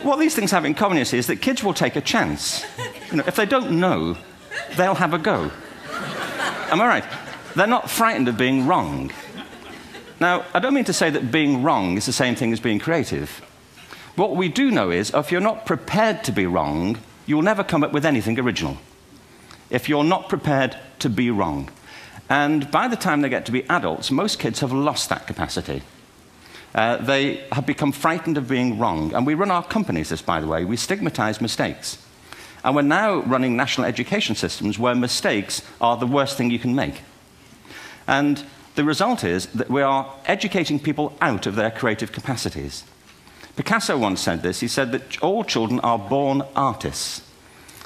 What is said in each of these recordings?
what these things have in common, you see, is that kids will take a chance. You know, if they don't know, they'll have a go. Am I right? They're not frightened of being wrong. Now, I don't mean to say that being wrong is the same thing as being creative. What we do know is, if you're not prepared to be wrong, you'll never come up with anything original. If you're not prepared to be wrong. And by the time they get to be adults, most kids have lost that capacity. They have become frightened of being wrong. And we run our companies this, by the way. We stigmatize mistakes. And we're now running national education systems where mistakes are the worst thing you can make. And the result is that we are educating people out of their creative capacities. Picasso once said this. He said that all children are born artists.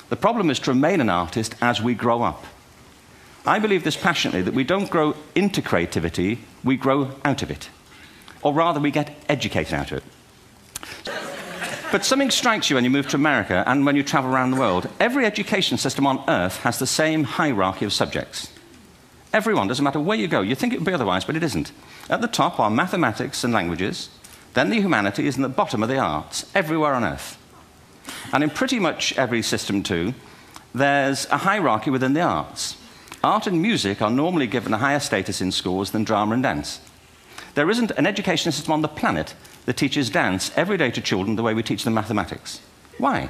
The problem is to remain an artist as we grow up. I believe this passionately, that we don't grow into creativity, we grow out of it. Or rather, we get educated out of it. But something strikes you when you move to America and when you travel around the world. Every education system on Earth has the same hierarchy of subjects. Everyone, doesn't matter where you go. You think it would be otherwise, but it isn't. At the top are mathematics and languages, then the humanities, and at the bottom are the arts, everywhere on Earth. And in pretty much every system, too, there's a hierarchy within the arts. Art and music are normally given a higher status in schools than drama and dance. There isn't an education system on the planet that teaches dance every day to children the way we teach them mathematics. Why?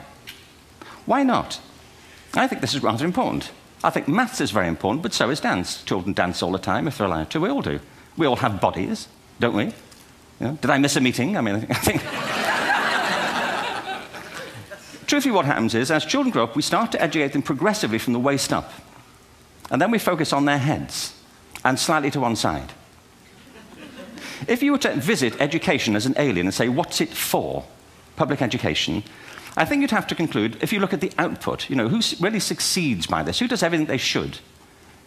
Why not? I think this is rather important. I think maths is very important, but so is dance. Children dance all the time if they're allowed to. We all do. We all have bodies, don't we? You know, did I miss a meeting? I mean, I think... Truthfully, what happens is, as children grow up, we start to educate them progressively from the waist up. And then we focus on their heads, and slightly to one side. If you were to visit education as an alien and say, what's it for, public education, I think you'd have to conclude, if you look at the output, you know, who really succeeds by this? Who does everything they should?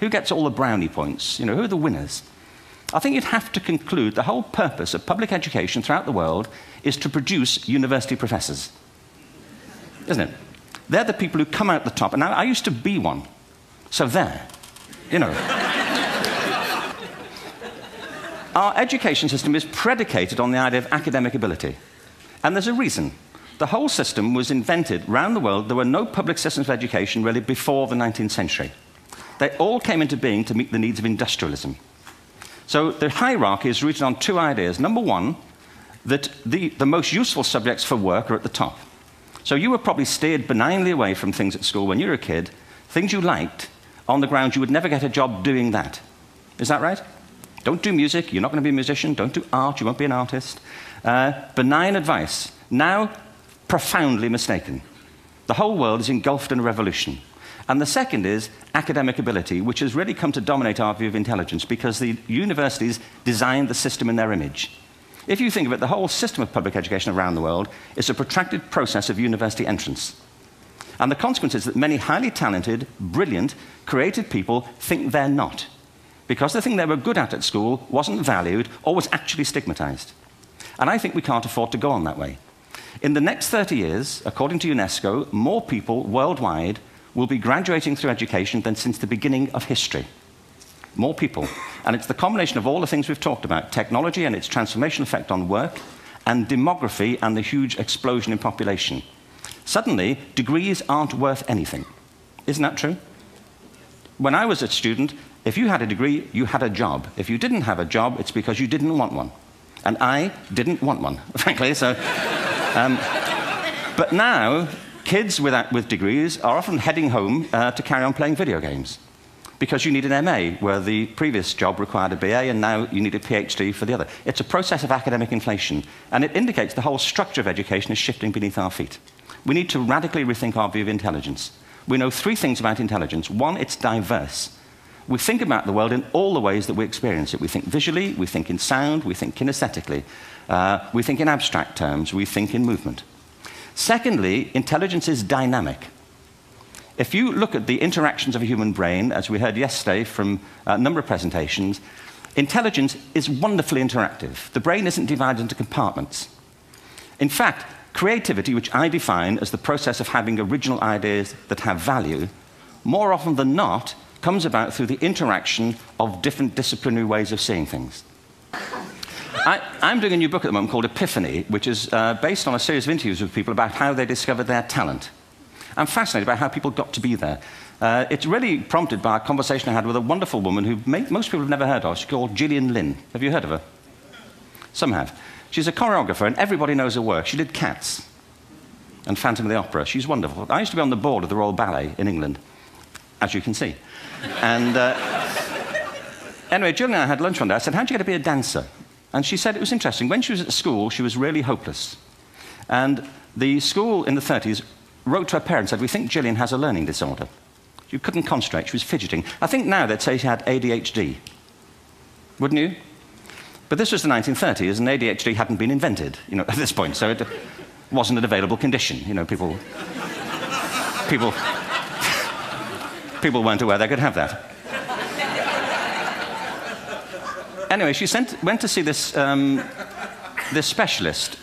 Who gets all the brownie points? You know, who are the winners? I think you'd have to conclude the whole purpose of public education throughout the world is to produce university professors. Isn't it? They're the people who come out the top. And I used to be one. So there, you know. Our education system is predicated on the idea of academic ability. And there's a reason. The whole system was invented around the world. There were no public systems of education really before the 19th century. They all came into being to meet the needs of industrialism. So the hierarchy is rooted on two ideas. Number one, that the most useful subjects for work are at the top. So you were probably steered benignly away from things at school when you were a kid, things you liked, on the grounds you would never get a job doing that. Is that right? Don't do music, you're not going to be a musician. Don't do art, you won't be an artist. Benign advice. Now, profoundly mistaken. The whole world is engulfed in a revolution. And the second is academic ability, which has really come to dominate our view of intelligence because the universities designed the system in their image. If you think of it, the whole system of public education around the world is a protracted process of university entrance. And the consequence is that many highly talented, brilliant, creative people think they're not, because the thing they were good at school wasn't valued or was actually stigmatized. And I think we can't afford to go on that way. In the next 30 years, according to UNESCO, more people worldwide will be graduating through education than since the beginning of history. More people. And it's the combination of all the things we've talked about, technology and its transformational effect on work, and demography and the huge explosion in population. Suddenly, degrees aren't worth anything. Isn't that true? When I was a student, if you had a degree, you had a job. If you didn't have a job, it's because you didn't want one. And I didn't want one, frankly. So, but now, kids with degrees are often heading home to carry on playing video games. Because you need an MA, where the previous job required a BA, and now you need a PhD for the other. It's a process of academic inflation, and it indicates the whole structure of education is shifting beneath our feet. We need to radically rethink our view of intelligence. We know three things about intelligence. One, it's diverse. We think about the world in all the ways that we experience it. We think visually, we think in sound, we think kinesthetically, we think in abstract terms, we think in movement. Secondly, intelligence is dynamic. If you look at the interactions of a human brain, as we heard yesterday from a number of presentations, intelligence is wonderfully interactive. The brain isn't divided into compartments. In fact, creativity, which I define as the process of having original ideas that have value, more often than not, comes about through the interaction of different disciplinary ways of seeing things. I'm doing a new book at the moment called Epiphany, which is based on a series of interviews with people about how they discovered their talent. I'm fascinated by how people got to be there. It's really prompted by a conversation I had with a wonderful woman who most people have never heard of. She's called Gillian Lynn. Have you heard of her? Some have. She's a choreographer, and everybody knows her work. She did Cats and Phantom of the Opera. She's wonderful. I used to be on the board of the Royal Ballet in England, as you can see. And anyway, Gillian and I had lunch one day. I said, how'd you get to be a dancer? And she said it was interesting. When she was at school, she was really hopeless. And the school in the 30s wrote to her parents and said, we think Gillian has a learning disorder. She couldn't concentrate. She was fidgeting. I think now they'd say she had ADHD. Wouldn't you? But this was the 1930s, and ADHD hadn't been invented, at this point, so it wasn't an available condition. people weren't aware they could have that. Anyway, she went to see this specialist.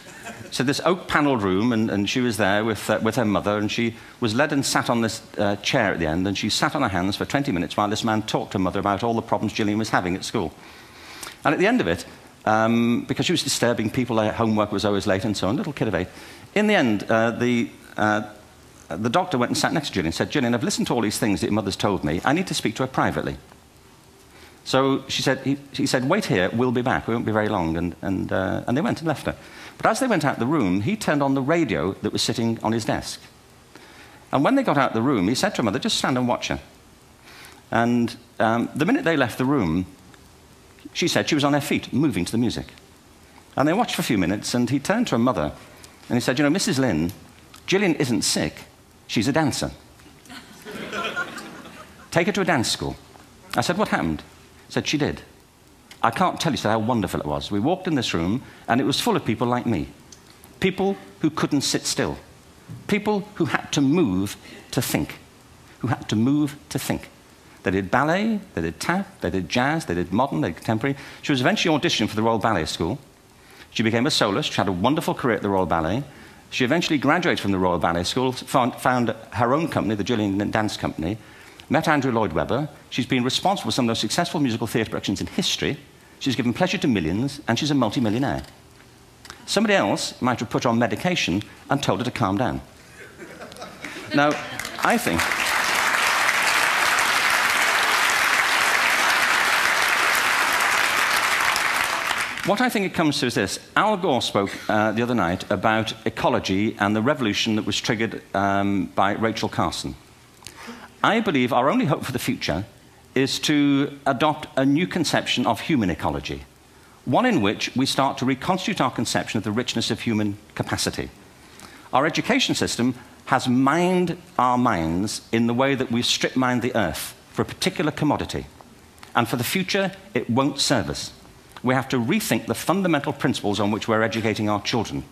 So this oak-panelled room, and she was there with her mother, and she was led and sat on this chair at the end, and she sat on her hands for 20 minutes while this man talked to her mother about all the problems Gillian was having at school. And at the end of it, because she was disturbing people, her homework was always late and so on, little kid of 8, in the end, the doctor went and sat next to Gillian and said, Gillian, I've listened to all these things that your mother's told me. I need to speak to her privately. So he said, wait here, we'll be back. We won't be very long. And they went and left her. But as they went out the room, he turned on the radio that was sitting on his desk. And when they got out the room, he said to her mother, just stand and watch her. And the minute they left the room, she said she was on her feet, moving to the music. And they watched for a few minutes, and he turned to her mother, and he said, Mrs. Lynn, Gillian isn't sick. She's a dancer. Take her to a dance school. I said, what happened? He said, she did. I can't tell you how wonderful it was. We walked in this room, and it was full of people like me. People who couldn't sit still. People who had to move to think. Who had to move to think. They did ballet, they did tap, they did jazz, they did modern, they did contemporary. She was eventually auditioned for the Royal Ballet School. She became a soloist. She had a wonderful career at the Royal Ballet. She eventually graduated from the Royal Ballet School, found her own company, the Gillian Dance Company, met Andrew Lloyd Webber. She's been responsible for some of the most successful musical theatre productions in history. She's given pleasure to millions, and she's a multi-millionaire. Somebody else might have put her on medication and told her to calm down. Now, I think... What I think it comes to is this. Al Gore spoke the other night about ecology and the revolution that was triggered by Rachel Carson. I believe our only hope for the future is to adopt a new conception of human ecology, one in which we start to reconstitute our conception of the richness of human capacity. Our education system has mined our minds in the way that we've strip-mined the earth for a particular commodity, and for the future, it won't serve us. We have to rethink the fundamental principles on which we're educating our children.